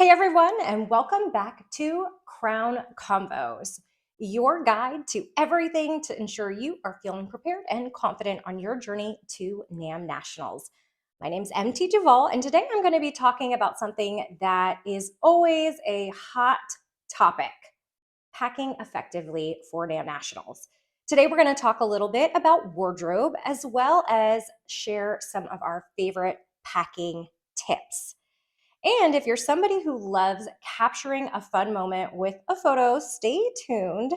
Hey everyone, and welcome back to Crown Convos, your guide to everything to ensure you are feeling prepared and confident on your journey to NAM Nationals. My name's MT Duval, and today I'm going to be talking about something that is always a hot topic: packing effectively for NAM Nationals. Today, we're going to talk a little bit about wardrobe as well as share some of our favorite packing tips. And if you're somebody who loves capturing a fun moment with a photo, stay tuned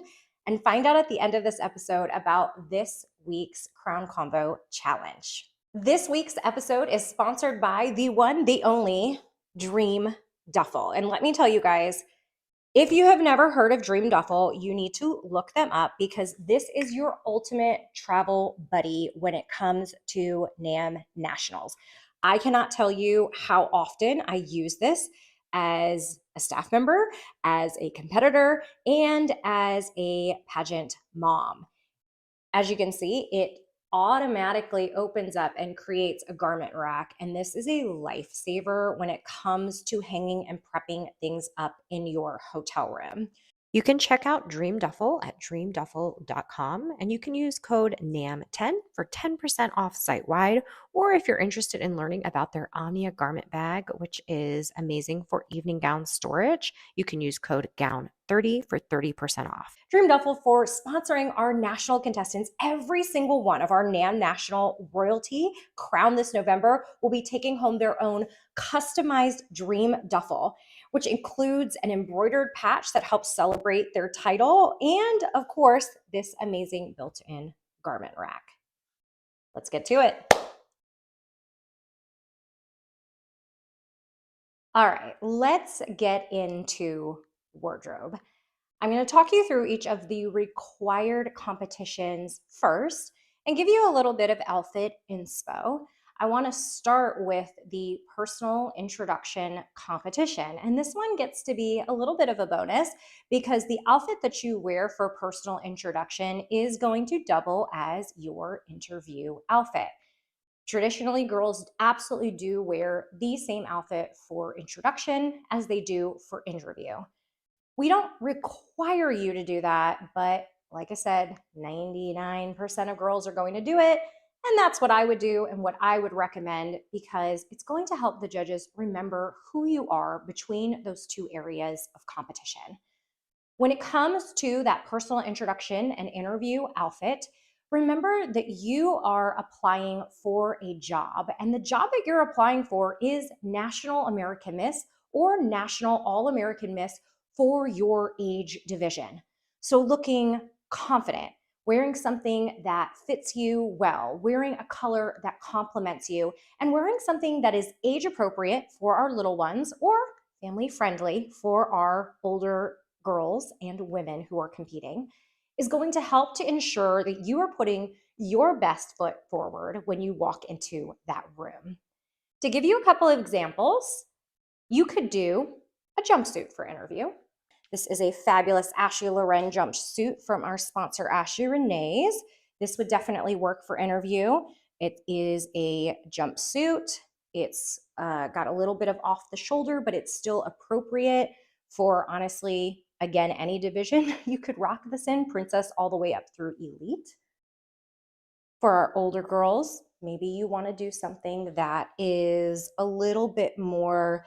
and find out at the end of this episode about this week's Crown Convo Challenge. This week's episode is sponsored by the one, the only Dream Duffel. And let me tell you guys, if you have never heard of Dream Duffel, you need to look them up because this is your ultimate travel buddy when it comes to NAM Nationals. I cannot tell you how often I use this as a staff member, as a competitor, and as a pageant mom. As you can see, it automatically opens up and creates a garment rack. And this is a lifesaver when it comes to hanging and prepping things up in your hotel room. You can check out Dream Duffel at dreamduffel.com and you can use code NAM10 for 10% off site-wide. Or if you're interested in learning about their Omnia garment bag, which is amazing for evening gown storage, you can use code GOWN30 for 30% off. Dream Duffel for sponsoring our national contestants. Every single one of our NAM National royalty crowned this November will be taking home their own customized Dream Duffel, which includes an embroidered patch that helps celebrate their title, and of course, this amazing built-in garment rack. Let's get to it. All right, let's get into wardrobe. I'm going to talk you through each of the required competitions first and give you a little bit of outfit inspo. I want to start with the personal introduction competition. And this one gets to be a little bit of a bonus because the outfit that you wear for personal introduction is going to double as your interview outfit. Traditionally, girls absolutely do wear the same outfit for introduction as they do for interview. We don't require you to do that, but like I said, 99% of girls are going to do it. And that's what I would do and what I would recommend because it's going to help the judges remember who you are between those two areas of competition. When it comes to that personal introduction and interview outfit, remember that you are applying for a job, and the job that you're applying for is National American Miss or National All-American Miss for your age division. So looking confident, wearing something that fits you well, wearing a color that complements you, and wearing something that is age appropriate for our little ones or family friendly for our older girls and women who are competing is going to help to ensure that you are putting your best foot forward when you walk into that room. To give you a couple of examples, you could do a jumpsuit for interview. This is a fabulous Ashley Loren jumpsuit from our sponsor, Ashley Renee's. This would definitely work for interview. It is a jumpsuit. It's got a little bit of off the shoulder, but it's still appropriate for, honestly, again, any division. You could rock this in, princess all the way up through elite. For our older girls, maybe you want to do something that is a little bit more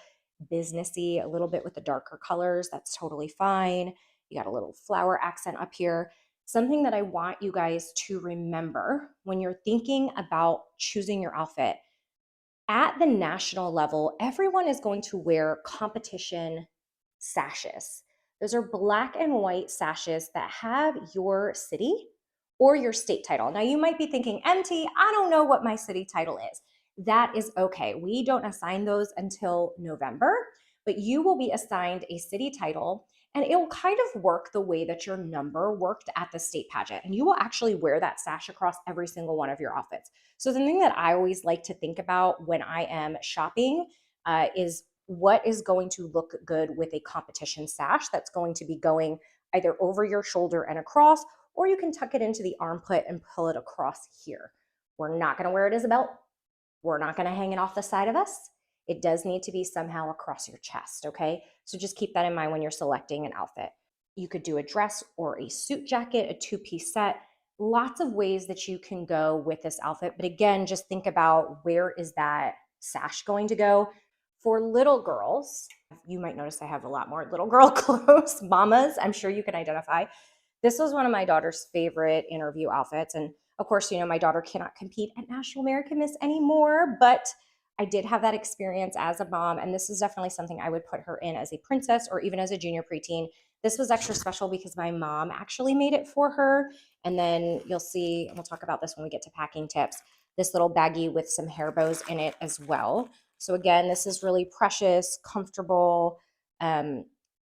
businessy, a little bit with the darker colors. That's totally fine. You got a little flower accent up here. Something that I want you guys to remember when you're thinking about choosing your outfit. At the national level, everyone is going to wear competition sashes. Those are black and white sashes that have your city or your state title. Now you might be thinking, MT, I don't know what my city title is. That is okay. We don't assign those until November, but you will be assigned a city title and it will kind of work the way that your number worked at the state pageant. And you will actually wear that sash across every single one of your outfits. So something that I always like to think about when I am shopping is what is going to look good with a competition sash that's going to be going either over your shoulder and across, or you can tuck it into the armpit and pull it across here. We're not going to wear it as a belt. We're not going to hang it off the side of us. It does need to be somehow across your chest, okay? So just keep that in mind when you're selecting an outfit. You could do a dress or a suit jacket, a two-piece set. Lots of ways that you can go with this outfit. But again, just think about, where is that sash going to go? For little girls, you might notice I have a lot more little girl clothes. Mamas, I'm sure you can identify. This was one of my daughter's favorite interview outfits. And of course, my daughter cannot compete at National American Miss anymore, but I did have that experience as a mom. And this is definitely something I would put her in as a princess or even as a junior preteen. This was extra special because my mom actually made it for her. And then you'll see, and we'll talk about this when we get to packing tips, this little baggie with some hair bows in it as well. So again, this is really precious, comfortable.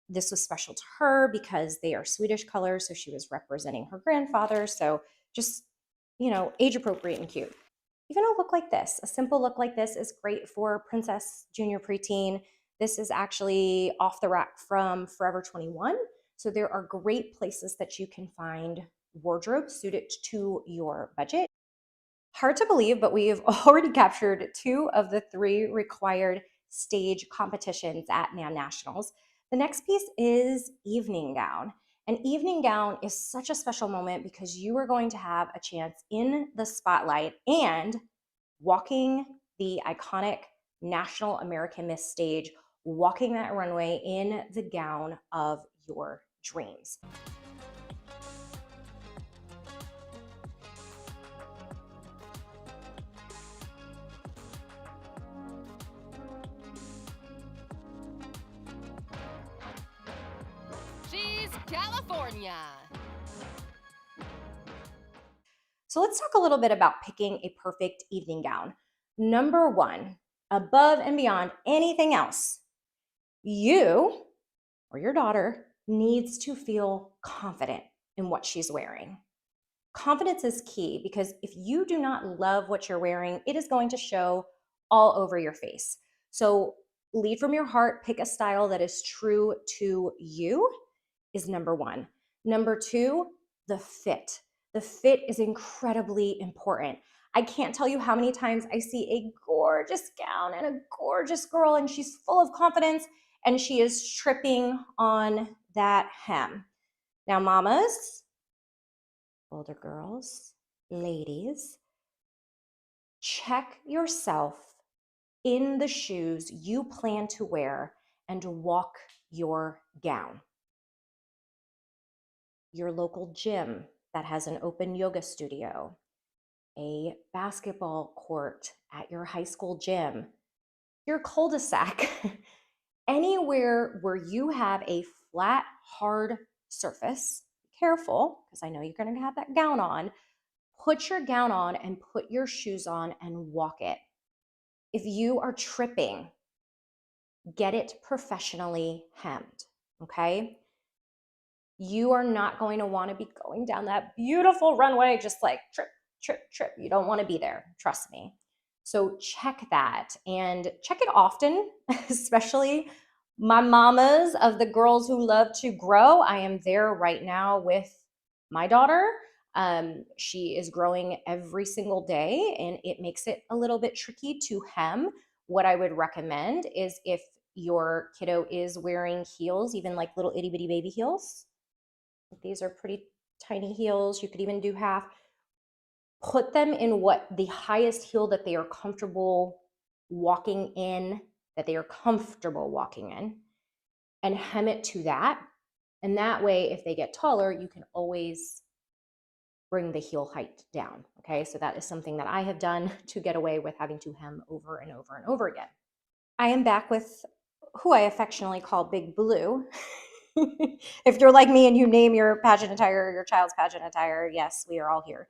This was special to her because they are Swedish colors. So she was representing her grandfather. So just, age appropriate and cute. Even a look like this, a simple look like this is great for princess, junior preteen. This is actually off the rack from Forever 21. So there are great places that you can find wardrobe suited to your budget. Hard to believe, but we've already captured 2 of the 3 required stage competitions at NAM Nationals. The next piece is evening gown. An evening gown is such a special moment because you are going to have a chance in the spotlight and walking the iconic National American Miss stage, walking that runway in the gown of your dreams. She's California. So let's talk a little bit about picking a perfect evening gown. Number 1, above and beyond anything else, you or your daughter needs to feel confident in what she's wearing. Confidence is key because if you do not love what you're wearing, it is going to show all over your face. So lead from your heart, pick a style that is true to you is number 1. Number 2, the fit. The fit is incredibly important. I can't tell you how many times I see a gorgeous gown and a gorgeous girl, and she's full of confidence, and she is tripping on that hem. Now, mamas, older girls, ladies, check yourself in the shoes you plan to wear and walk your gown. Your local gym that has an open yoga studio, a basketball court at your high school gym, your cul-de-sac, anywhere where you have a flat, hard surface. Careful, because I know you're going to have that gown on. Put your gown on and put your shoes on and walk it. If you are tripping, get it professionally hemmed, okay? You are not going to want to be going down that beautiful runway just like trip, trip, trip. You don't want to be there, trust me. So check that and check it often, especially my mamas of the girls who love to grow. I am there right now with my daughter. She is growing every single day, and it makes it a little bit tricky to hem. What I would recommend is, if your kiddo is wearing heels, even like little itty bitty baby heels, these are pretty tiny heels, you could even do half, put them in what the highest heel that they are comfortable walking in, and hem it to that. And that way, if they get taller, you can always bring the heel height down. Okay, so that is something that I have done to get away with having to hem over and over and over again. I am back with who I affectionately call Big Blue. If you're like me and you name your pageant attire, your child's pageant attire, yes, we are all here.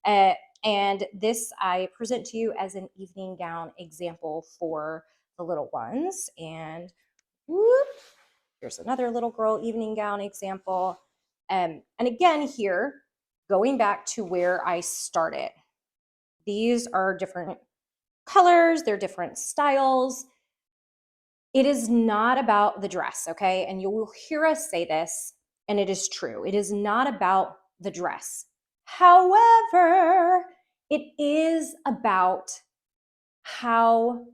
And this I present to you as an evening gown example for the little ones. And whoop, here's another little girl evening gown example. And again here, going back to where I started, these are different colors, they're different styles. It is not about the dress, okay? And you will hear us say this, and it is true. It is not about the dress. However, it is about how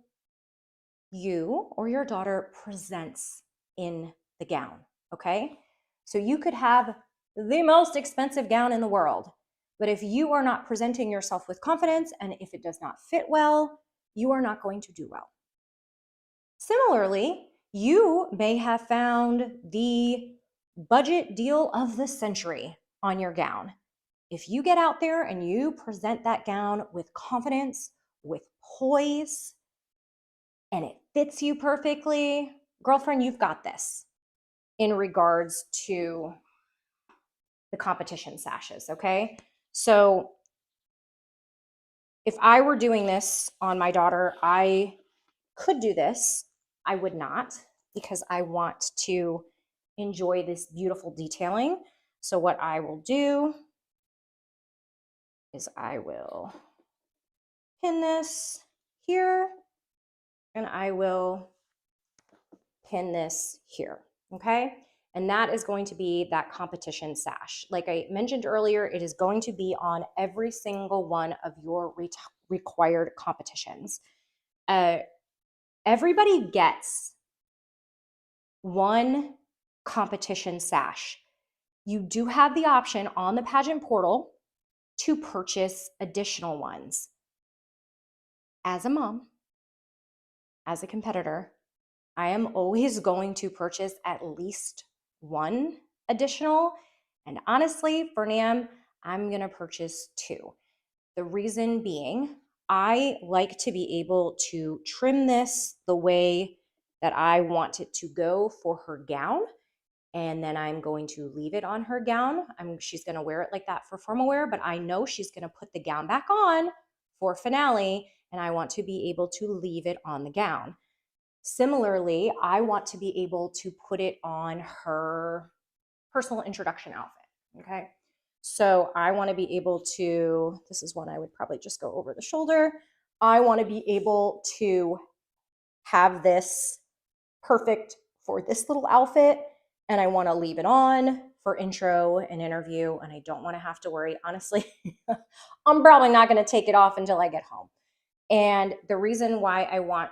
you or your daughter presents in the gown, okay? So you could have the most expensive gown in the world, but if you are not presenting yourself with confidence and if it does not fit well, you are not going to do well. Similarly, you may have found the budget deal of the century on your gown. If you get out there and you present that gown with confidence, with poise, and it fits you perfectly, girlfriend, you've got this in regards to the competition sashes, okay? So if I were doing this on my daughter, I could do this. I would not because I want to enjoy this beautiful detailing. So what I will do is I will pin this here and I will pin this here, okay? And that is going to be that competition sash. Like I mentioned earlier, it is going to be on every single one of your required competitions. Everybody gets one competition sash. You do have the option on the pageant portal to purchase additional ones. As a mom, as a competitor, I am always going to purchase at least one additional. And honestly, for NAM, I'm going to purchase two. The reason being, I like to be able to trim this the way that I want it to go for her gown. And then I'm going to leave it on her gown. She's going to wear it like that for formal wear, but I know she's going to put the gown back on for finale, and I want to be able to leave it on the gown. Similarly, I want to be able to put it on her personal introduction outfit, okay? So I want to be able to, this is one I would probably just go over the shoulder. I want to be able to have this perfect for this little outfit, and I want to leave it on for intro and interview, and I don't want to have to worry. Honestly, I'm probably not going to take it off until I get home. And the reason why I want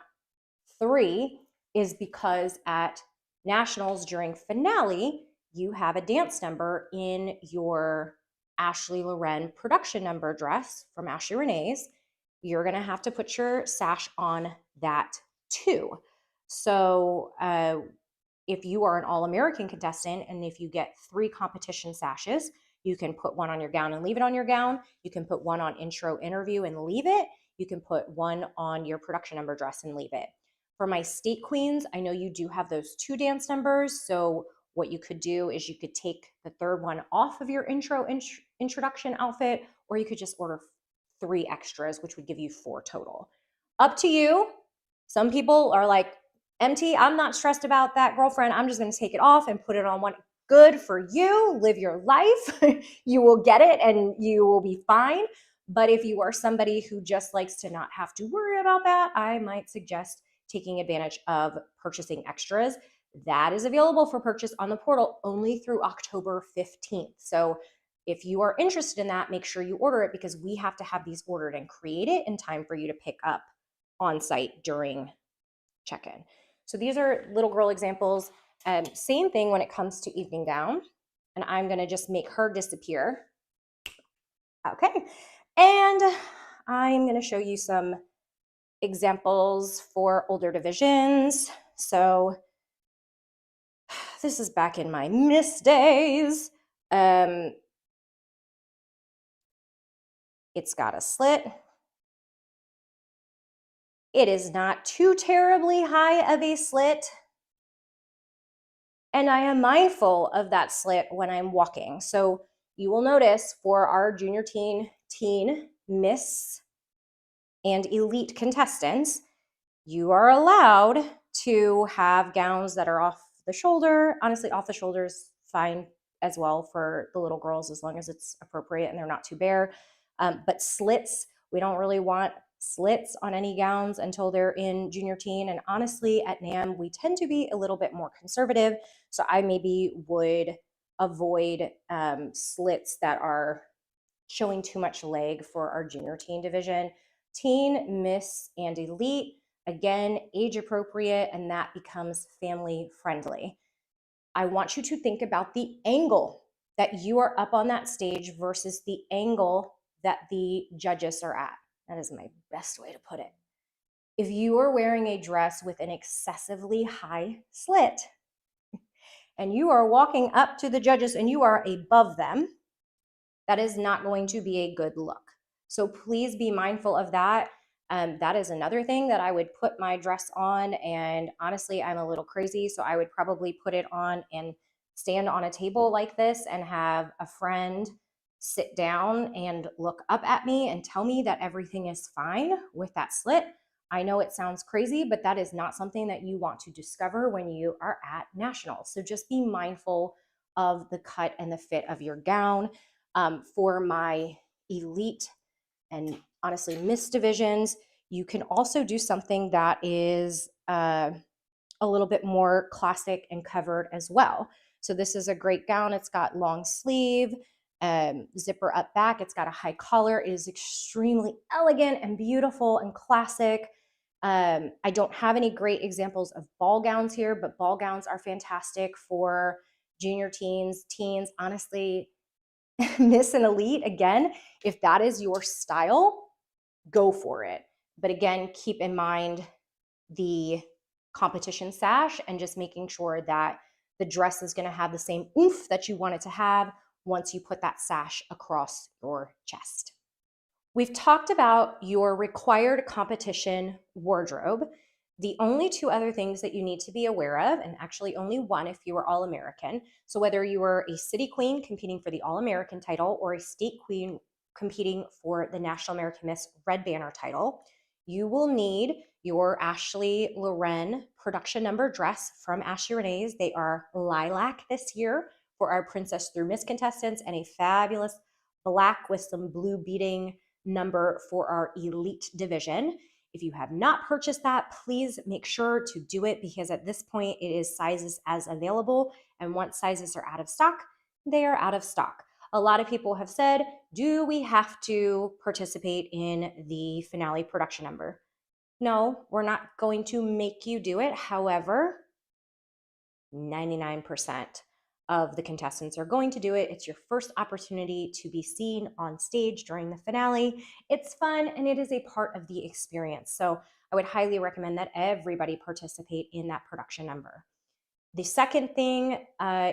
three is because at nationals during finale, you have a dance number in your Ashley Loren production number dress from Ashley Renee's. You're going to have to put your sash on that too. So if you are an All-American contestant and if you get three competition sashes, you can put one on your gown and leave it on your gown. You can put one on intro interview and leave it. You can put one on your production number dress and leave it. For my state queens, I know you do have those two dance numbers. So what you could do is you could take the third one off of your introduction outfit, or you could just order three extras, which would give you four total. Up to you. Some people are like, MT, I'm not stressed about that, girlfriend. I'm just going to take it off and put it on one. Good for you. Live your life. You will get it and you will be fine. But if you are somebody who just likes to not have to worry about that, I might suggest taking advantage of purchasing extras. That is available for purchase on the portal only through October 15th. So if you are interested in that, make sure you order it because we have to have these ordered and created in time for you to pick up on site during check-in. So these are little girl examples. Same thing when it comes to evening gown. And I'm going to just make her disappear. Okay. And I'm going to show you some examples for older divisions. So this is back in my Miss days. It's got a slit. It is not too terribly high of a slit. And I am mindful of that slit when I'm walking. So you will notice for our junior teen, miss, and elite contestants, you are allowed to have gowns that are off the shoulder. Honestly, off the shoulder is fine as well for the little girls as long as it's appropriate and they're not too bare. But slits, we don't really want slits on any gowns until they're in junior teen. And honestly, at NAM, we tend to be a little bit more conservative. So I maybe would avoid slits that are showing too much leg for our junior teen division. Teen, miss, and elite, Again, age appropriate, and that becomes family friendly. I want you to think about the angle that you are up on that stage versus the angle that the judges are at. That is my best way to put it. If you are wearing a dress with an excessively high slit and you are walking up to the judges and you are above them, that is not going to be a good look. So please be mindful of that. That is another thing that I would put my dress on. And honestly, I'm a little crazy. So I would probably put it on and stand on a table like this and have a friend sit down and look up at me and tell me that everything is fine with that slit. I know it sounds crazy, but that is not something that you want to discover when you are at nationals. So just be mindful of the cut and the fit of your gown. For my elite and honestly Miss divisions, you can also do something that is a little bit more classic and covered as well. So this is a great gown. It's got long sleeve, zipper up back. It's got a high collar. It is extremely elegant and beautiful and classic. I don't have any great examples of ball gowns here, but ball gowns are fantastic for junior teens. Honestly, Miss and Elite, again, if that is your style, go for it. But again, keep in mind the competition sash and just making sure that the dress is going to have the same oomph that you want it to have once you put that sash across your chest. We've talked about your required competition wardrobe. The only two other things that you need to be aware of, and actually only one if you are All American. So, whether you are a city queen competing for the All American title or a state queen competing for the National American Miss Red Banner title, you will need your Ashley Loren production number dress from Ashley Renee's. They are lilac this year for our Princess through Miss contestants, and a fabulous black with some blue beading number for our elite division. If you have not purchased that, please make sure to do it because at this point it is sizes as available. And once sizes are out of stock, they are out of stock. A lot of people have said, do we have to participate in the finale production number? No, we're not going to make you do it. However, 99% of the contestants are going to do it. It's your first opportunity to be seen on stage during the finale. It's fun and it is a part of the experience. So I would highly recommend that everybody participate in that production number. The second thing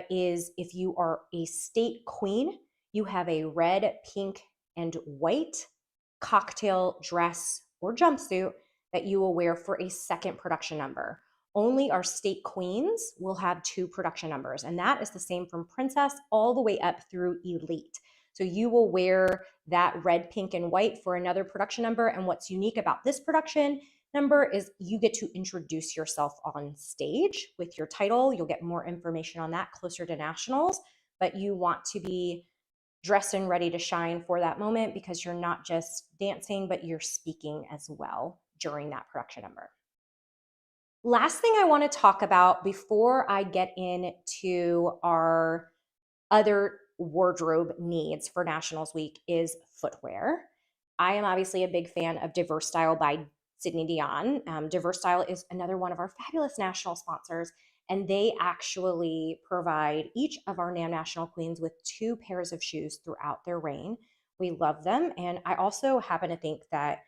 is if you are a state queen, you have a red, pink, and white cocktail dress or jumpsuit that you will wear for a second production number. Only our state queens will have two production numbers, and that is the same from princess all the way up through elite. So you will wear that red, pink, and white for another production number. And what's unique about this production number is you get to introduce yourself on stage with your title. You'll get more information on that closer to nationals, but you want to be dressed and ready to shine for that moment because you're not just dancing, but you're speaking as well during that production number. Last thing I want to talk about before I get into our other wardrobe needs for Nationals Week is footwear. I am obviously a big fan of Diverse Style by Sydney Dion. Diverse Style is another one of our fabulous national sponsors, and they actually provide each of our NAM National Queens with two pairs of shoes throughout their reign. We love them, and I also happen to think that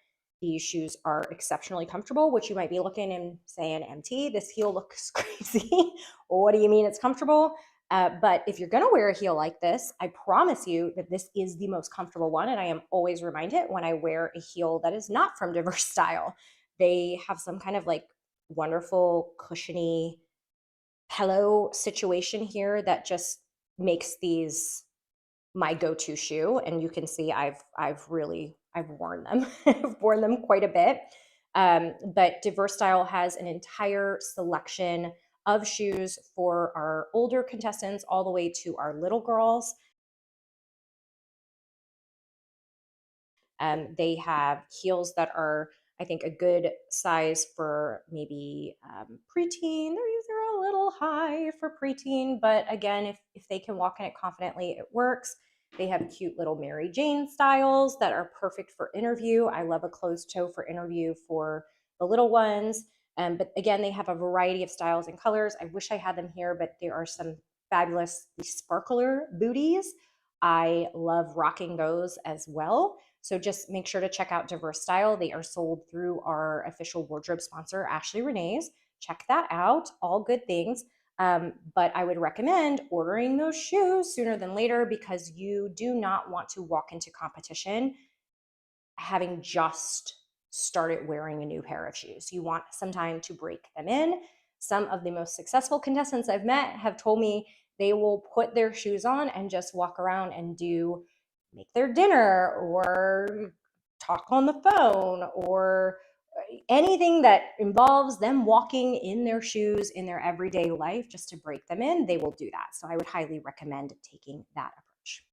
these shoes are exceptionally comfortable, which you might be looking and saying, MT, this heel looks crazy. What do you mean it's comfortable? But if you're going to wear a heel like this, I promise you that this is the most comfortable one. And I am always reminded when I wear a heel that is not from Diverse Style. They have some kind of like wonderful cushiony pillow situation here that just makes these my go-to shoe. And you can see I've worn them. I've worn them quite a bit. But Diverse Style has an entire selection of shoes for our older contestants all the way to our little girls. They have heels that are, I think, a good size for maybe preteen. They're a little high for preteen, but again, if they can walk in it confidently, it works. They have cute little Mary Jane styles that are perfect for interview. I love a closed toe for interview for the little ones. But again, they have a variety of styles and colors. I wish I had them here, but there are some fabulous sparkler booties. I love rocking those as well. So just make sure to check out Diverse Style. They are sold through our official wardrobe sponsor, Ashley Renee's. Check that out. All good things. But I would recommend ordering those shoes sooner than later because you do not want to walk into competition having just started wearing a new pair of shoes. You want some time to break them in. Some of the most successful contestants I've met have told me they will put their shoes on and just walk around and make their dinner or talk on the phone or anything that involves them walking in their shoes in their everyday life just to break them in, they will do that. So I would highly recommend taking that approach.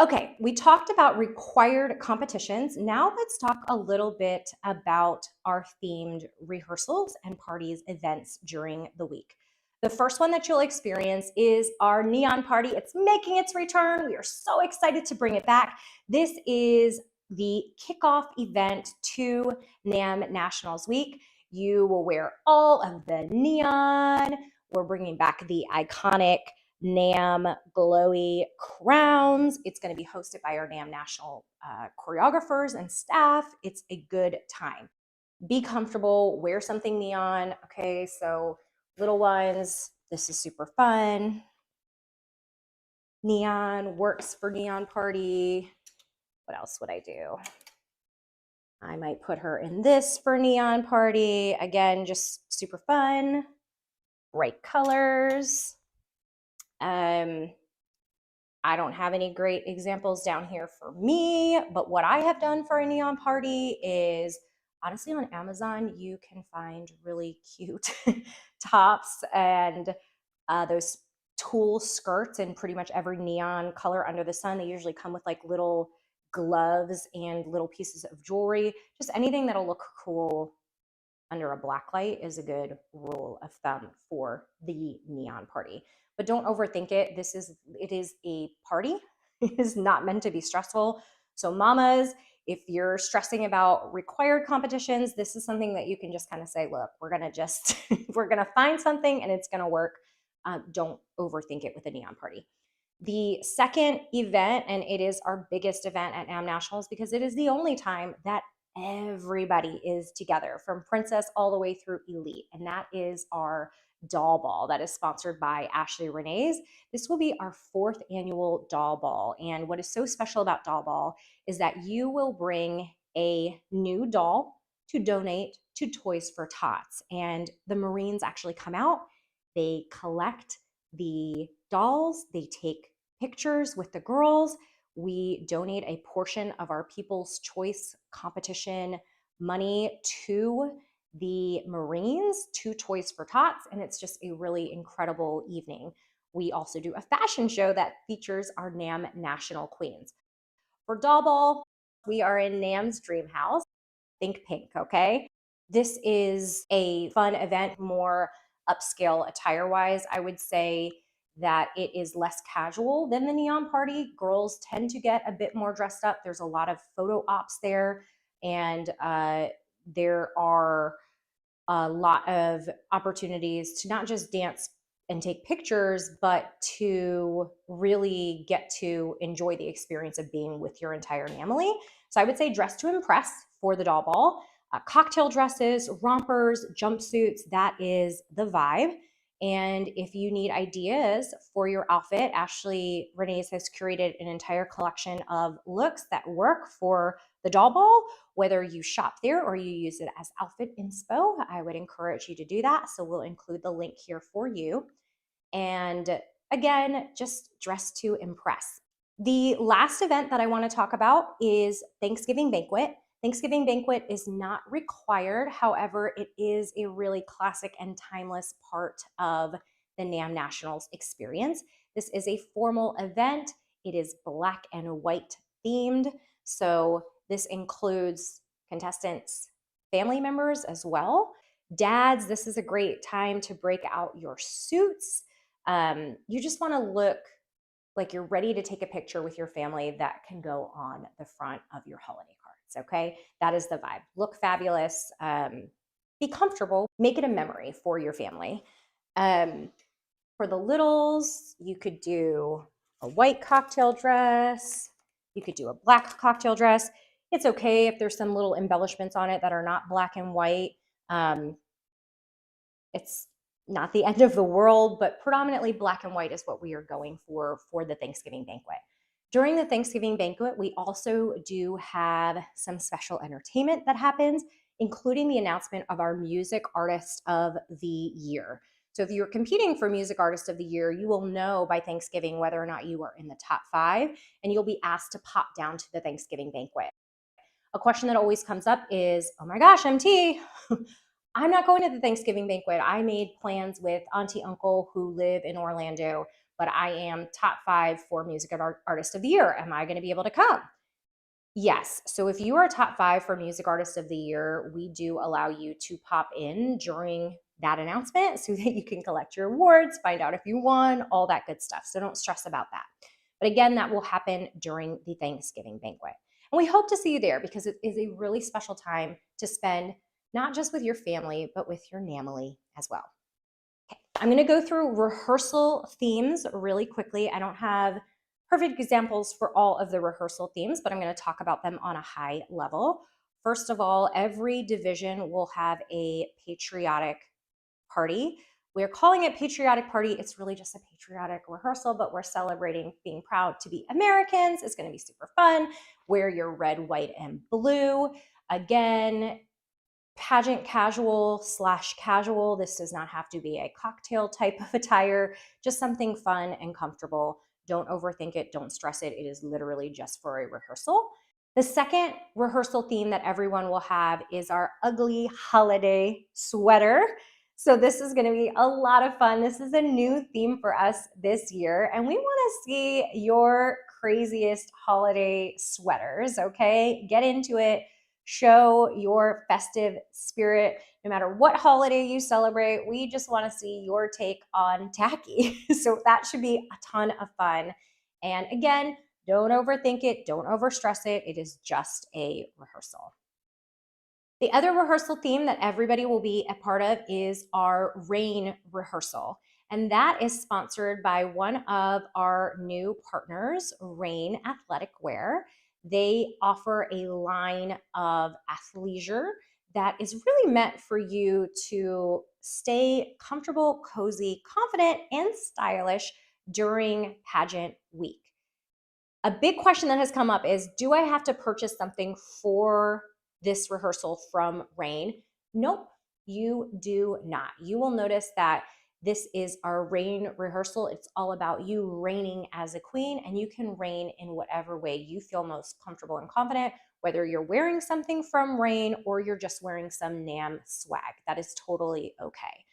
Okay, we talked about required competitions. Now let's talk a little bit about our themed rehearsals and parties events during the week. The first one that you'll experience is our neon party. It's making its return. We are so excited to bring it back. This is the kickoff event to NAM Nationals Week. You will wear all of the neon. We're bringing back the iconic NAM glowy crowns. It's going to be hosted by our NAM national choreographers and staff. It's a good time. Be comfortable, wear something neon. Okay, so little ones, this is super fun. Neon works for neon party. What else would I do? I might put her in this for neon party. Again, just super fun, bright colors. I don't have any great examples down here for me, but what I have done for a neon party is honestly on Amazon, you can find really cute tops and those tulle skirts in pretty much every neon color under the sun. They usually come with like little gloves and little pieces of jewelry, just anything that'll look cool under a black light is a good rule of thumb for the neon party. But don't overthink it. It is a party. It is not meant to be stressful. So mamas, if you're stressing about required competitions, this is something that you can just kind of say, look, we're gonna just we're gonna find something and it's gonna work. Don't overthink it with a neon party. The second event, and it is our biggest event at NAM Nationals because it is the only time that everybody is together from princess all the way through elite, and that is our doll ball that is sponsored by Ashley Renee's. This will be our fourth annual doll ball, and what is so special about doll ball is that you will bring a new doll to donate to Toys for Tots, and the Marines actually come out, they collect the dolls, they take pictures with the girls. We donate a portion of our People's Choice competition money to the Marines, to Toys for Tots, and it's just a really incredible evening. We also do a fashion show that features our NAM National Queens. For Doll Ball, we are in NAM's Dream House. Think pink, okay? This is a fun event, more upscale attire wise. I would say that it is less casual than the neon party. Girls tend to get a bit more dressed up. There's a lot of photo ops there, and there are a lot of opportunities to not just dance and take pictures, but to really get to enjoy the experience of being with your entire family. So I would say dress to impress for the doll ball. Cocktail dresses, rompers, jumpsuits, that is the vibe. And if you need ideas for your outfit, Ashley Renee's has curated an entire collection of looks that work for the doll ball. Whether you shop there or you use it as outfit inspo, I would encourage you to do that. So we'll include the link here for you. And again, just dress to impress. The last event that I want to talk about is Thanksgiving Banquet. Thanksgiving Banquet is not required. However, it is a really classic and timeless part of the NAM Nationals experience. This is a formal event. It is black and white themed. So this includes contestants' family members as well. Dads, this is a great time to break out your suits. You just want to look like you're ready to take a picture with your family that can go on the front of your holiday cards. okay? That is the vibe. Look fabulous, be comfortable, make it a memory for your family. Um, for the littles, you could do a white cocktail dress, you could do a black cocktail dress. It's okay if there's some little embellishments on it that are not black and white. Um, it's not the end of the world, but predominantly black and white is what we are going for the Thanksgiving banquet. During the Thanksgiving banquet, we also do have some special entertainment that happens, including the announcement of our Music Artist of the Year. So if you're competing for Music Artist of the Year, you will know by Thanksgiving whether or not you are in the top 5, and you'll be asked to pop down to the Thanksgiving banquet. A question that always comes up is, oh my gosh, MT, I'm not going to the Thanksgiving banquet. I made plans with auntie, uncle who live in Orlando, but I am top 5 for Music Artist of the Year. Am I going to be able to come? Yes. So if you are top 5 for Music Artist of the Year, we do allow you to pop in during that announcement so that you can collect your awards, find out if you won, all that good stuff. So don't stress about that. But again, that will happen during the Thanksgiving banquet. And we hope to see you there because it is a really special time to spend not just with your family, but with your namily as well. Okay, I'm going to go through rehearsal themes really quickly. I don't have perfect examples for all of the rehearsal themes, but I'm going to talk about them on a high level. First of all, every division will have a patriotic party. We're calling it Patriotic Party. It's really just a patriotic rehearsal, but we're celebrating being proud to be Americans. It's going to be super fun. Wear your red, white, and blue. Again, pageant casual/casual. This does not have to be a cocktail type of attire, just something fun and comfortable. Don't overthink it. Don't stress it. It is literally just for a rehearsal. The second rehearsal theme that everyone will have is our ugly holiday sweater. So this is going to be a lot of fun. This is a new theme for us this year, and we want to see your craziest holiday sweaters, okay? Get into it. Show your festive spirit. No matter what holiday you celebrate, we just want to see your take on tacky. So that should be a ton of fun. And again, don't overthink it, don't overstress it. It is just a rehearsal. The other rehearsal theme that everybody will be a part of is our rain rehearsal. And that is sponsored by one of our new partners, Rain Athletic Wear. They offer a line of athleisure that is really meant for you to stay comfortable, cozy, confident, and stylish during pageant week. A big question that has come up is, do I have to purchase something for this rehearsal from Rain? Nope, you do not. You will notice that this is our Rain rehearsal. It's all about you reigning as a queen, and you can reign in whatever way you feel most comfortable and confident, whether you're wearing something from Rain or you're just wearing some NAM swag. That is totally okay.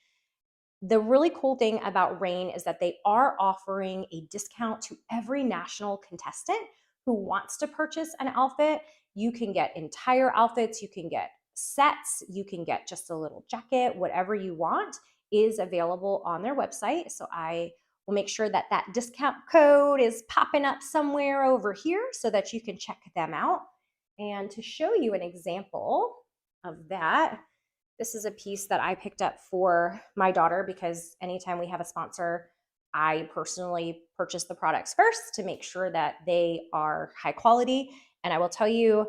The really cool thing about Rain is that they are offering a discount to every national contestant who wants to purchase an outfit. You can get entire outfits, you can get sets, you can get just a little jacket, whatever you want is available on their website. So I will make sure that that discount code is popping up somewhere over here so that you can check them out. And to show you an example of that, this is a piece that I picked up for my daughter because anytime we have a sponsor, I personally purchase the products first to make sure that they are high quality. And I will tell you,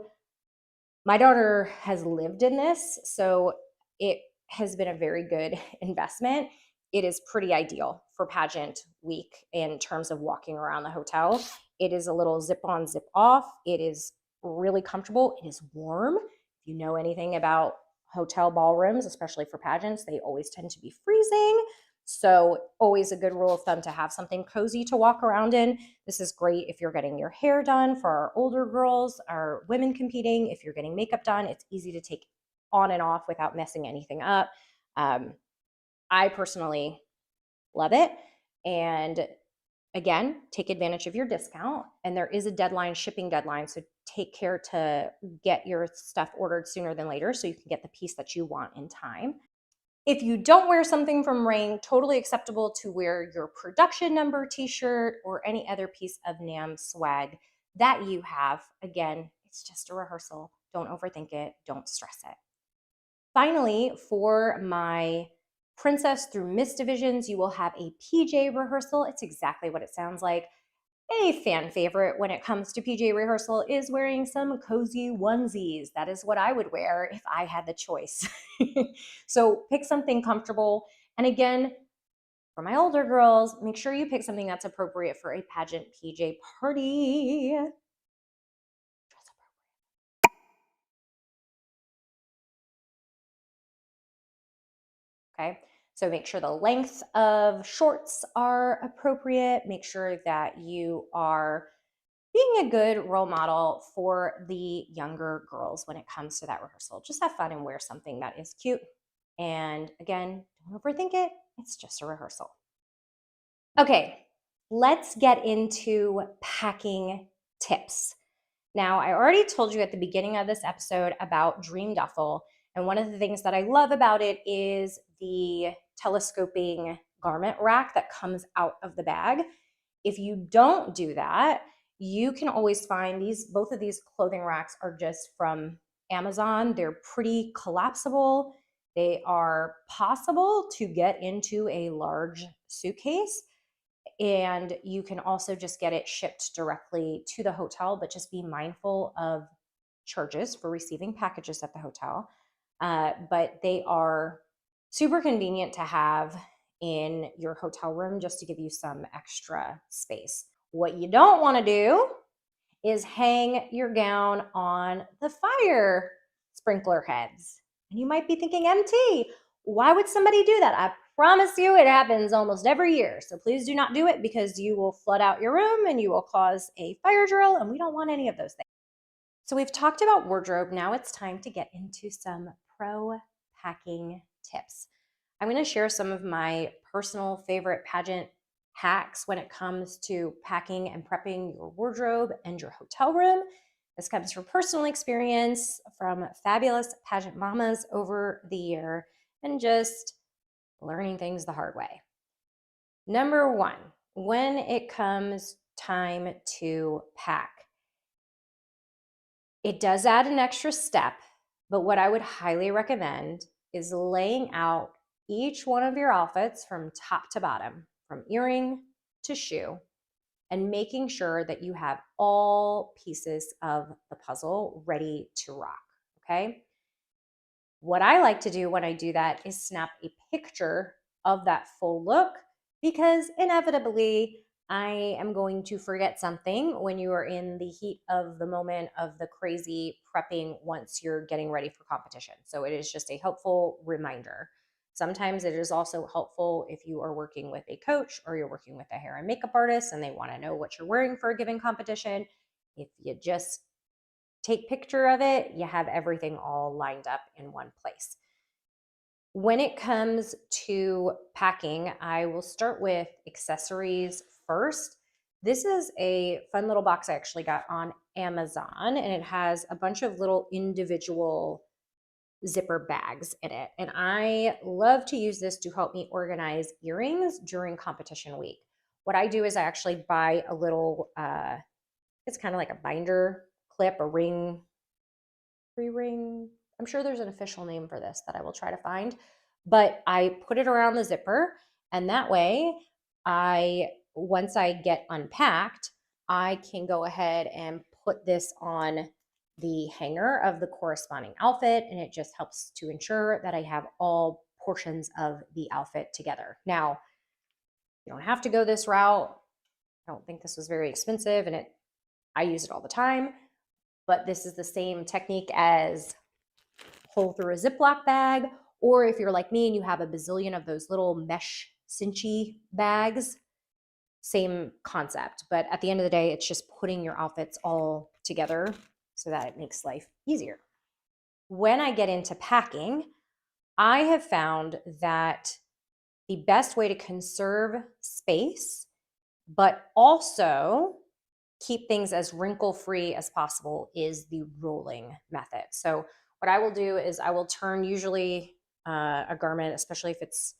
my daughter has lived in this, so it has been a very good investment. It is pretty ideal for pageant week in terms of walking around the hotel. It is a little zip on, zip off. It is really comfortable. It is warm. If you know anything about hotel ballrooms, especially for pageants, they always tend to be freezing. So, always a good rule of thumb to have something cozy to walk around in. This is great if you're getting your hair done for our older girls, our women competing. If you're getting makeup done, it's easy to take on and off without messing anything up. I personally love it. And again, take advantage of your discount. And there is a deadline, shipping deadline. So take care to get your stuff ordered sooner than later so you can get the piece that you want in time. If you don't wear something from Rain, totally acceptable to wear your production number t-shirt or any other piece of NAM swag that you have. Again, it's just a rehearsal. don't overthink it, don't stress it. Finally, for my princess through Miss divisions, you will have a PJ rehearsal. It's exactly what it sounds like. A fan favorite when it comes to PJ rehearsal is wearing some cozy onesies. That is what I would wear if I had the choice. So pick something comfortable. And again, for my older girls, make sure you pick something that's appropriate for a pageant PJ party. Okay, so make sure the length of shorts are appropriate. Make sure that you are being a good role model for the younger girls when it comes to that rehearsal. Just have fun and wear something that is cute. And again, don't overthink it. It's just a rehearsal. Okay, let's get into packing tips. Now, I already told you at the beginning of this episode about Dream Duffel. And one of the things that I love about it is the telescoping garment rack that comes out of the bag. If you don't do that, you can always find both of these clothing racks are just from Amazon. They're pretty collapsible. They are possible to get into a large suitcase. And you can also just get it shipped directly to the hotel, but just be mindful of charges for receiving packages at the hotel. But they are super convenient to have in your hotel room just to give you some extra space. What you don't want to do is hang your gown on the fire sprinkler heads. And you might be thinking, MT, why would somebody do that? I promise you it happens almost every year. So please do not do it because you will flood out your room and you will cause a fire drill, and we don't want any of those things. So we've talked about wardrobe. Now it's time to get into some pro packing tips. I'm going to share some of my personal favorite pageant hacks when it comes to packing and prepping your wardrobe and your hotel room. This comes from personal experience from fabulous pageant mamas over the year and just learning things the hard way. Number one, when it comes time to pack, it does add an extra step, but what I would highly recommend is laying out each one of your outfits from top to bottom, from earring to shoe, and making sure that you have all pieces of the puzzle ready to rock, okay? What I like to do when I do that is snap a picture of that full look because inevitably I am going to forget something when you are in the heat of the moment of the crazy prepping once you're getting ready for competition. So it is just a helpful reminder. Sometimes it is also helpful if you are working with a coach or you're working with a hair and makeup artist and they want to know what you're wearing for a given competition. If you just take picture of it, you have everything all lined up in one place. When it comes to packing, I will start with accessories first. This is a fun little box I actually got on Amazon, and it has a bunch of little individual zipper bags in it. And I love to use this to help me organize earrings during competition week. What I do is I actually buy a little, it's kind of like a binder clip, a ring, ring. I'm sure there's an official name for this that I will try to find, but I put it around the zipper, and that way once I get unpacked, I can go ahead and put this on the hanger of the corresponding outfit, and it just helps to ensure that I have all portions of the outfit together. Now, you don't have to go this route. I don't think this was very expensive, and I use it all the time, but this is the same technique as pull through a Ziploc bag, or if you're like me and you have a bazillion of those little mesh cinchy bags, same concept. But at the end of the day, it's just putting your outfits all together so that it makes life easier. When I get into packing, I have found that the best way to conserve space, but also keep things as wrinkle-free as possible is the rolling method. So what I will do is I will turn usually a garment, especially if this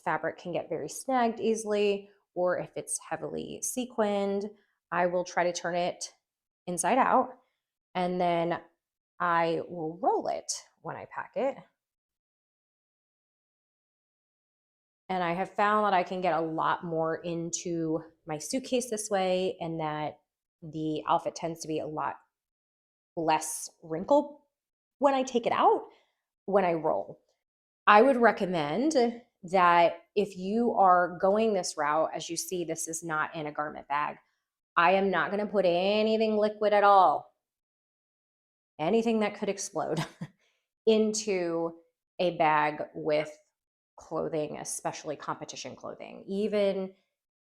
fabric can get very snagged easily, or if it's heavily sequined, I will try to turn it inside out. And then I will roll it when I pack it. And I have found that I can get a lot more into my suitcase this way, and that the outfit tends to be a lot less wrinkled when I take it out when I roll. I would recommend that if you are going this route, as you see, this is not in a garment bag. I am not going to put anything liquid at all, anything that could explode, into a bag with clothing, especially competition clothing. Even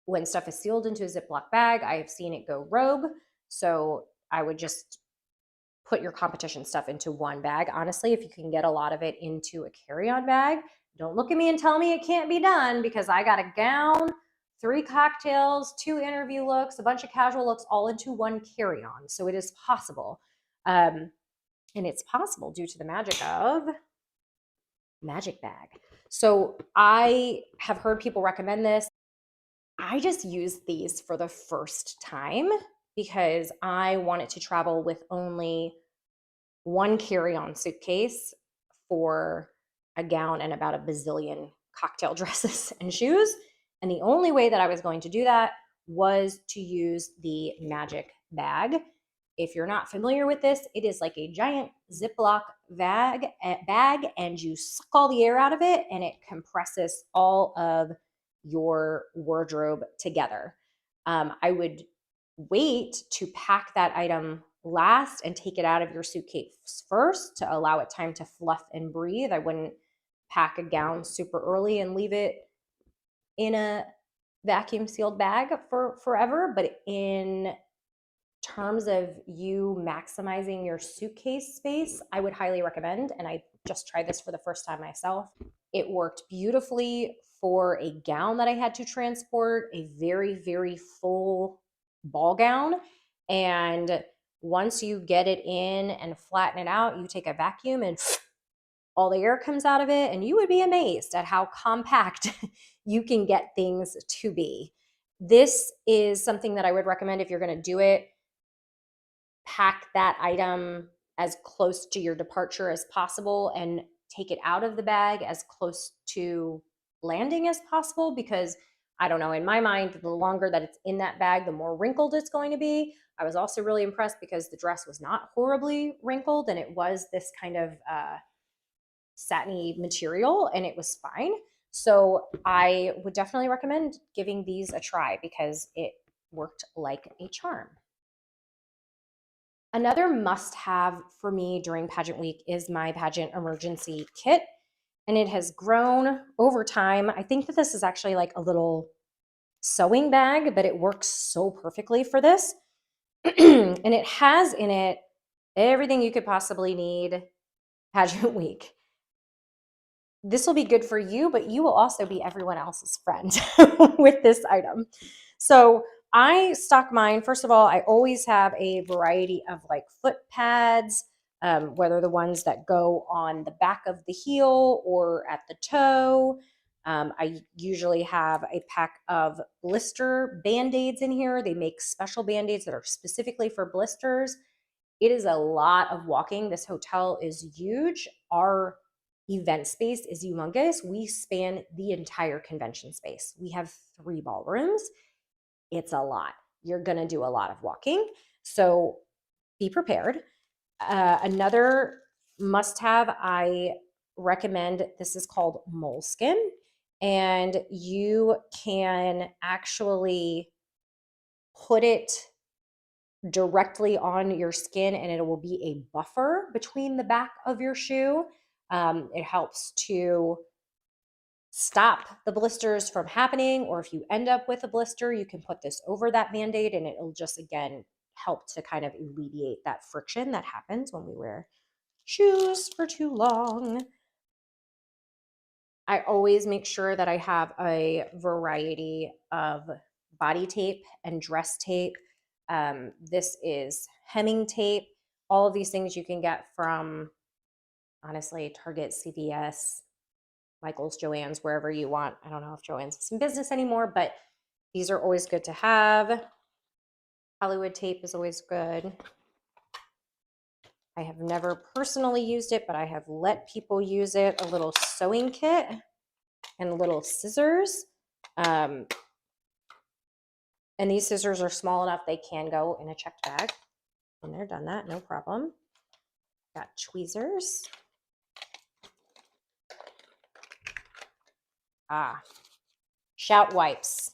when stuff is sealed into a Ziploc bag, I have seen it go rogue. So I would just put your competition stuff into one bag. Honestly, if you can get a lot of it into a carry-on bag, don't look at me and tell me it can't be done, because I got a gown, 3 cocktails, 2 interview looks, a bunch of casual looks, all into one carry-on. So it is possible. And it's possible due to the magic of magic bag. So I have heard people recommend this. I just used these for the first time because I wanted to travel with only one carry-on suitcase for a gown and about a bazillion cocktail dresses and shoes. And the only way that I was going to do that was to use the magic bag. If you're not familiar with this, it is like a giant Ziploc bag, and you suck all the air out of it, and it compresses all of your wardrobe together. I would wait to pack that item last and take it out of your suitcase first to allow it time to fluff and breathe. I wouldn't pack a gown super early and leave it in a vacuum sealed bag for forever. But in terms of you maximizing your suitcase space, I would highly recommend. And I just tried this for the first time myself. It worked beautifully for a gown that I had to transport, a very, very full ball gown. And once you get it in and flatten it out, you take a vacuum and all the air comes out of it, and you would be amazed at how compact you can get things to be. This is something that I would recommend if you're going to do it. Pack that item as close to your departure as possible and take it out of the bag as close to landing as possible, because I don't know, in my mind, the longer that it's in that bag, the more wrinkled it's going to be. I was also really impressed because the dress was not horribly wrinkled, and it was this kind of satiny material, and it was fine. So I would definitely recommend giving these a try because it worked like a charm. Another must have for me during pageant week is my pageant emergency kit. And it has grown over time. I think that this is actually like a little sewing bag, but it works so perfectly for this. And it has in it everything you could possibly need pageant week. This will be good for you, but you will also be everyone else's friend with this item. So I stock mine. First of all, I always have a variety of like foot pads, whether the ones that go on the back of the heel or at the toe. I usually have a pack of blister band-aids in here. They make special band-aids that are specifically for blisters. It is a lot of walking. This hotel is huge. Our event space is humongous. We span the entire convention space. We have 3 ballrooms. It's a lot. You're going to do a lot of walking. So be prepared. Another must have, I recommend, this is called moleskin. And you can actually put it directly on your skin, and it will be a buffer between the back of your shoe. It helps to stop the blisters from happening, or if you end up with a blister, you can put this over that band-aid, and it'll just, again, help to kind of alleviate that friction that happens when we wear shoes for too long. I always make sure that I have a variety of body tape and dress tape. This is hemming tape. All of these things you can get from, honestly, Target, CVS, Michael's, Joann's, wherever you want. I don't know if Joann's is in business anymore, but these are always good to have. Hollywood tape is always good. I have never personally used it, but I have let people use it. A little sewing kit and little scissors. And these scissors are small enough they can go in a checked bag. And they're done that, no problem. Got tweezers. Shout wipes.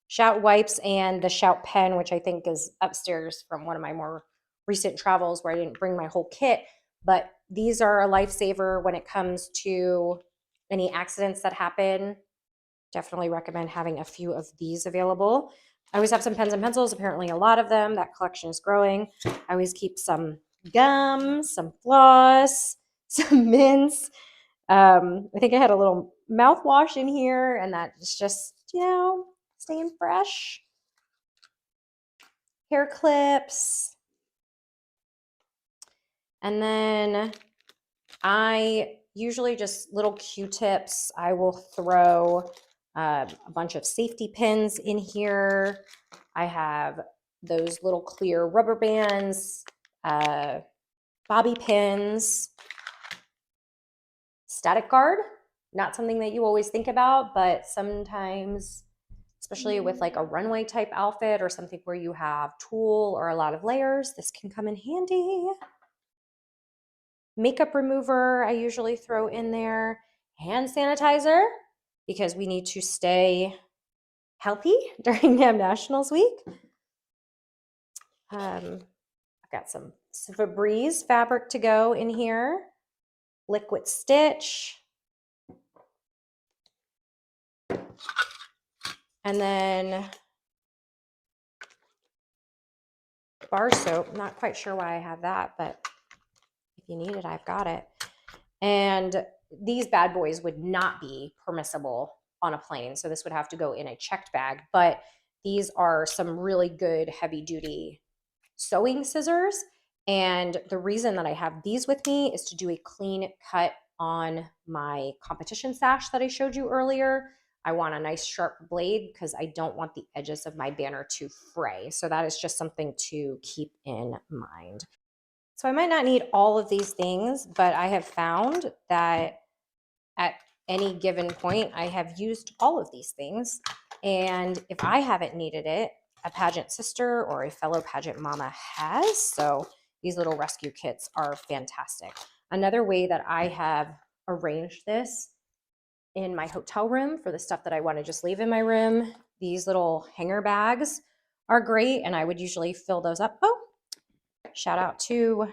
Shout wipes and the Shout pen, which I think is upstairs from one of my more recent travels where I didn't bring my whole kit. But these are a lifesaver when it comes to any accidents that happen. Definitely recommend having a few of these available. I always have some pens and pencils, apparently a lot of them. That collection is growing. I always keep some gum, some floss, some mints. I think I had a little mouthwash in here, and that is just, staying fresh. Hair clips. And then I usually just little Q-tips. I will throw a bunch of safety pins in here. I have those little clear rubber bands, bobby pins, static guard. Not something that you always think about, but sometimes, especially with like a runway type outfit or something where you have tulle or a lot of layers, this can come in handy. Makeup remover, I usually throw in there. Hand sanitizer, because we need to stay healthy during Nam Nationals week. I've got some Febreze fabric to go in here. Liquid stitch. And then bar soap. Not quite sure why I have that, but if you need it, I've got it. And these bad boys would not be permissible on a plane. So this would have to go in a checked bag. But these are some really good heavy duty sewing scissors. And the reason that I have these with me is to do a clean cut on my competition sash that I showed you earlier. I want a nice sharp blade because I don't want the edges of my banner to fray. So that is just something to keep in mind. So I might not need all of these things, but I have found that at any given point, I have used all of these things. And if I haven't needed it, a pageant sister or a fellow pageant mama has. So these little rescue kits are fantastic. Another way that I have arranged this in my hotel room for the stuff that I want to just leave in my room, these little hanger bags are great. And I would usually fill those up. Oh, shout out to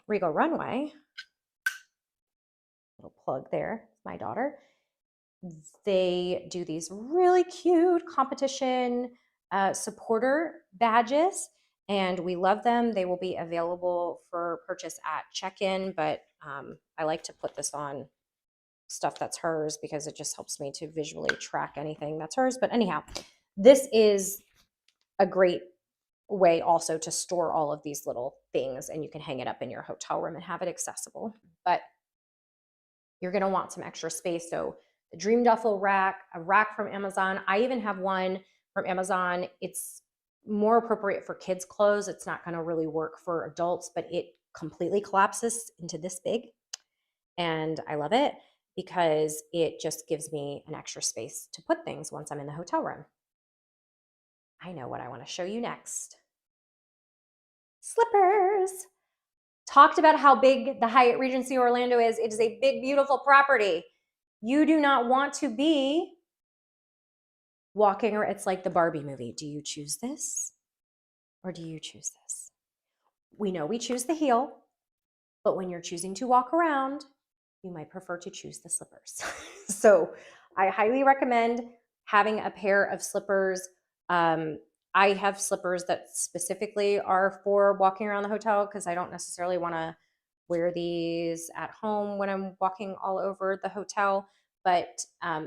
Regal Runway. Little plug there, my daughter. They do these really cute competition supporter badges, and we love them. They will be available for purchase at check-in, but I like to put this on stuff that's hers because it just helps me to visually track anything that's hers. But anyhow, this is a great way also to store all of these little things, and you can hang it up in your hotel room and have it accessible. But you're going to want some extra space. So the Dream Duffel rack, a rack from Amazon. I even have one from Amazon. It's more appropriate for kids' clothes. It's not going to really work for adults, but it completely collapses into this big. And I love it because it just gives me an extra space to put things once I'm in the hotel room. I know what I want to show you next. Slippers. Talked about how big the Hyatt Regency Orlando is. It is a big, beautiful property. You do not want to be walking, or it's like the Barbie movie. Do you choose this or do you choose this? We know we choose the heel, but when you're choosing to walk around, you might prefer to choose the slippers. So I highly recommend having a pair of slippers. I have slippers that specifically are for walking around the hotel because I don't necessarily want to wear these at home when I'm walking all over the hotel. But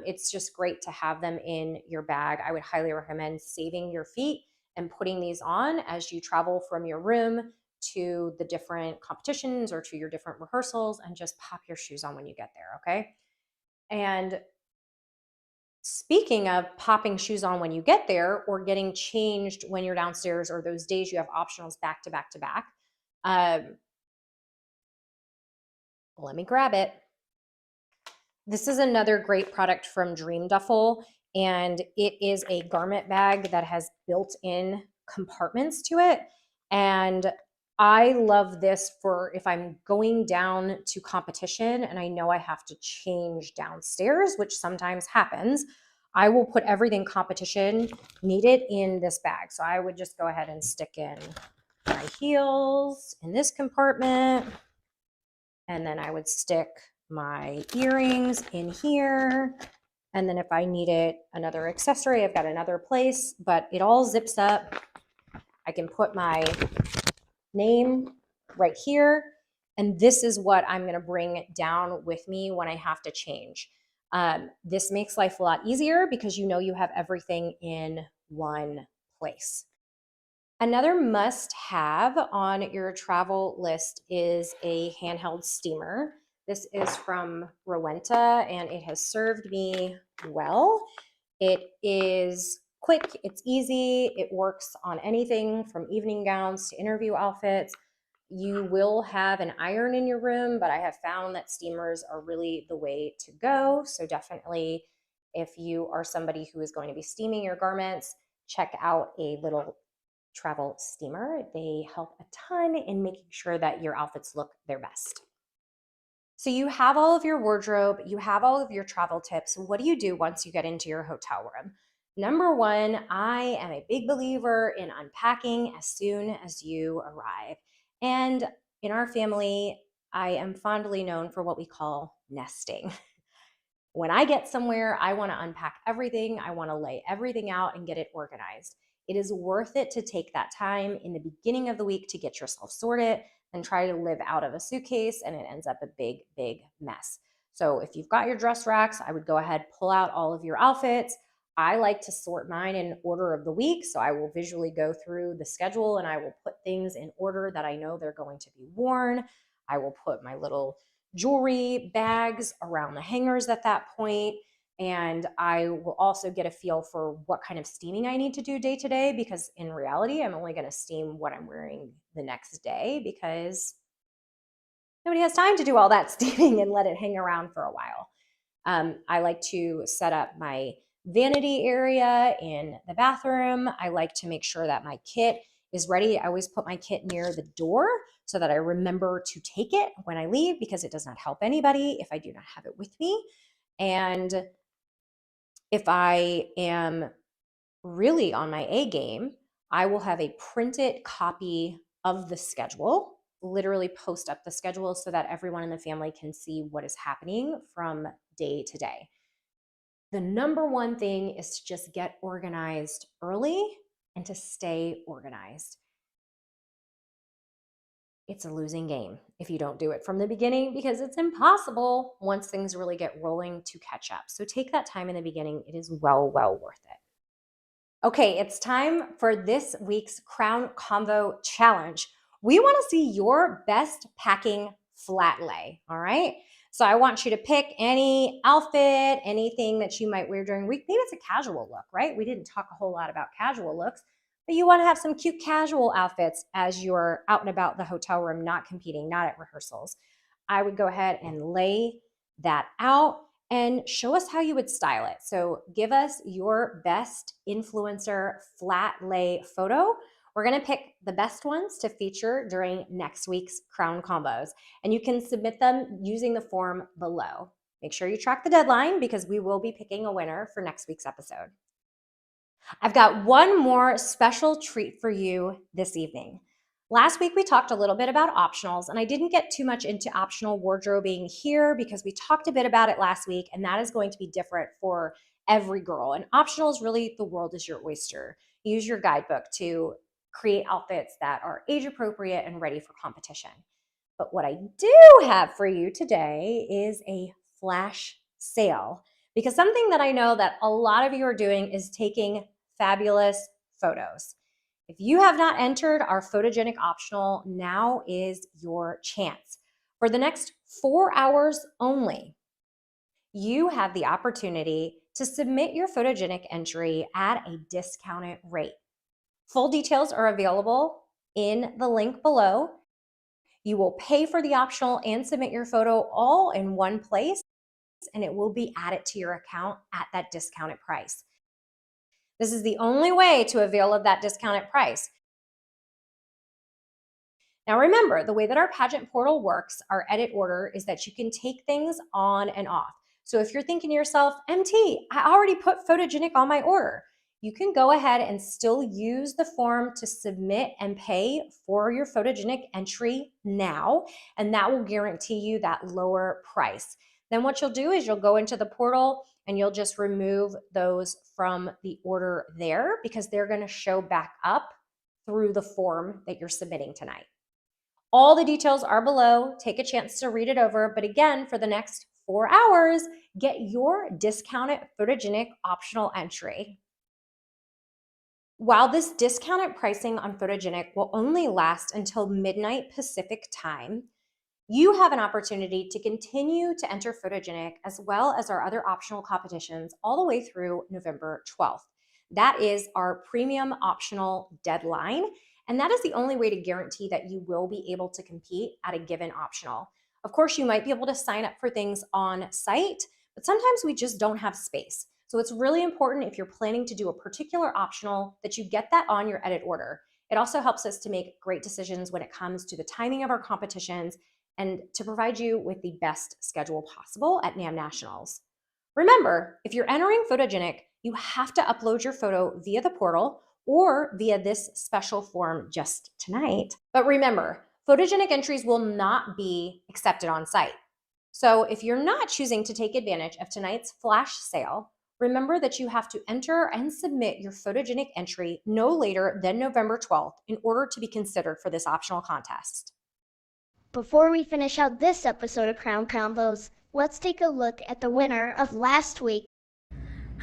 it's just great to have them in your bag. I would highly recommend saving your feet and putting these on as you travel from your room to the different competitions or to your different rehearsals, and just pop your shoes on when you get there, okay? And Speaking of popping shoes on when you get there or getting changed when you're downstairs or those days you have optionals back to back to back, um, let me grab it. This is another great product from Dream Duffel, and it is a garment bag that has built-in compartments to it. And I love this for if I'm going down to competition and I know I have to change downstairs, which sometimes happens. I will put everything competition needed in this bag. So I would just go ahead and stick in my heels in this compartment. And then I would stick my earrings in here. And then if I needed another accessory, I've got another place, but it all zips up. I can put my name right here. And this is what I'm going to bring down with me when I have to change. This makes life a lot easier because you know you have everything in one place. Another must-have on your travel list is a handheld steamer. This is from Rowenta, and it has served me well. It is quick, it's easy, it works on anything from evening gowns to interview outfits. You will have an iron in your room, but I have found that steamers are really the way to go. So definitely, if you are somebody who is going to be steaming your garments, check out a little travel steamer. They help a ton in making sure that your outfits look their best. So you have all of your wardrobe, you have all of your travel tips. What do you do once you get into your hotel room? Number one, I am a big believer in unpacking as soon as you arrive. And in our family, I am fondly known for what we call nesting. When I get somewhere, I want to unpack everything. I want to lay everything out and get it organized. It is worth it to take that time in the beginning of the week to get yourself sorted and try to live out of a suitcase, and it ends up a big, big mess. So if you've got your dress racks, I would go ahead, pull out all of your outfits. I like to sort mine in order of the week. So I will visually go through the schedule and I will put things in order that I know they're going to be worn. I will put my little jewelry bags around the hangers at that point. And I will also get a feel for what kind of steaming I need to do day to day, because in reality, I'm only going to steam what I'm wearing the next day because nobody has time to do all that steaming and let it hang around for a while. I like to set up my vanity area in the bathroom. I like to make sure that my kit is ready. I always put my kit near the door so that I remember to take it when I leave, because it does not help anybody if I do not have it with me. And if I am really on my A game, I will have a printed copy of the schedule, literally post up the schedule so that everyone in the family can see what is happening from day to day. The number one thing is to just get organized early and to stay organized. It's a losing game if you don't do it from the beginning, because it's impossible once things really get rolling to catch up. So take that time in the beginning. It is well worth it. Okay, it's time for this week's Crown Convo Challenge. We want to see your best packing flat lay, all right? So I want you to pick any outfit, anything that you might wear during the week. Maybe it's a casual look, right? We didn't talk a whole lot about casual looks, but you want to have some cute casual outfits as you're out and about the hotel room, not competing, not at rehearsals. I would go ahead and lay that out and show us how you would style it. So give us your best influencer flat lay photo. We're going to pick the best ones to feature during next week's Crown Combos, and you can submit them using the form below. Make sure you track the deadline because we will be picking a winner for next week's episode. I've got one more special treat for you this evening. Last week, we talked a little bit about optionals, and I didn't get too much into optional wardrobing here because we talked a bit about it last week, and that is going to be different for every girl. And optionals, really, the world is your oyster. Use your guidebook to create outfits that are age appropriate and ready for competition. But what I do have for you today is a flash sale, because something that I know that a lot of you are doing is taking fabulous photos. If you have not entered our photogenic optional, now is your chance. For the next 4 hours only, you have the opportunity to submit your photogenic entry at a discounted rate. Full details are available in the link below. You will pay for the optional and submit your photo all in one place, and it will be added to your account at that discounted price. This is the only way to avail of that discounted price. Now remember, the way that our pageant portal works, our edit order, is that you can take things on and off. So if you're thinking to yourself, MT, I already put photogenic on my order, you can go ahead and still use the form to submit and pay for your photogenic entry now, and that will guarantee you that lower price. Then what you'll do is you'll go into the portal and you'll just remove those from the order there because they're going to show back up through the form that you're submitting tonight. All the details are below. Take a chance to read it over. But again, for the next 4 hours, get your discounted photogenic optional entry. While this discounted pricing on photogenic will only last until midnight Pacific time, you have an opportunity to continue to enter photogenic as well as our other optional competitions all the way through November 12th. That is our premium optional deadline. And that is the only way to guarantee that you will be able to compete at a given optional. Of course, you might be able to sign up for things on site, but sometimes we just don't have space. So it's really important if you're planning to do a particular optional that you get that on your edit order. It also helps us to make great decisions when it comes to the timing of our competitions and to provide you with the best schedule possible at NAM Nationals. Remember, if you're entering photogenic, you have to upload your photo via the portal or via this special form just tonight. But remember, photogenic entries will not be accepted on site. So if you're not choosing to take advantage of tonight's flash sale, remember that you have to enter and submit your photogenic entry no later than November 12th in order to be considered for this optional contest. Before we finish out this episode of Crown Convos, let's take a look at the winner of last week.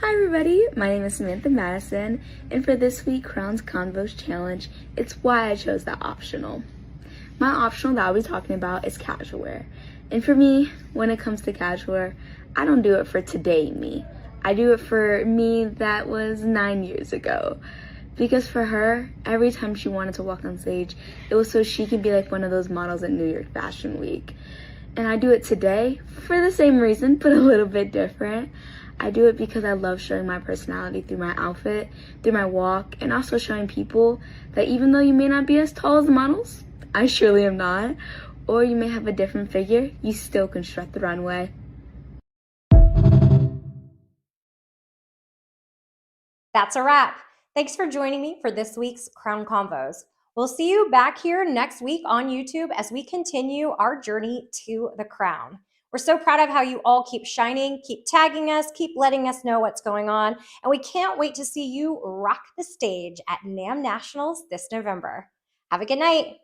Hi everybody, my name is Samantha Madison, and for this week Crown's Convos Challenge, it's why I chose that optional. My optional that I'll be talking about is casual wear. And for me, when it comes to casual wear, I don't do it for today me. I do it for me that was 9 years ago. Because for her, every time she wanted to walk on stage, it was so she could be like one of those models at New York Fashion Week. And I do it today for the same reason, but a little bit different. I do it because I love showing my personality through my outfit, through my walk, and also showing people that even though you may not be as tall as the models, I surely am not, or you may have a different figure, you still can strut the runway. That's a wrap. Thanks for joining me for this week's Crown Convos. We'll see you back here next week on YouTube as we continue our journey to the crown. We're so proud of how you all keep shining, keep tagging us, keep letting us know what's going on, and we can't wait to see you rock the stage at NAM Nationals this November. Have a good night.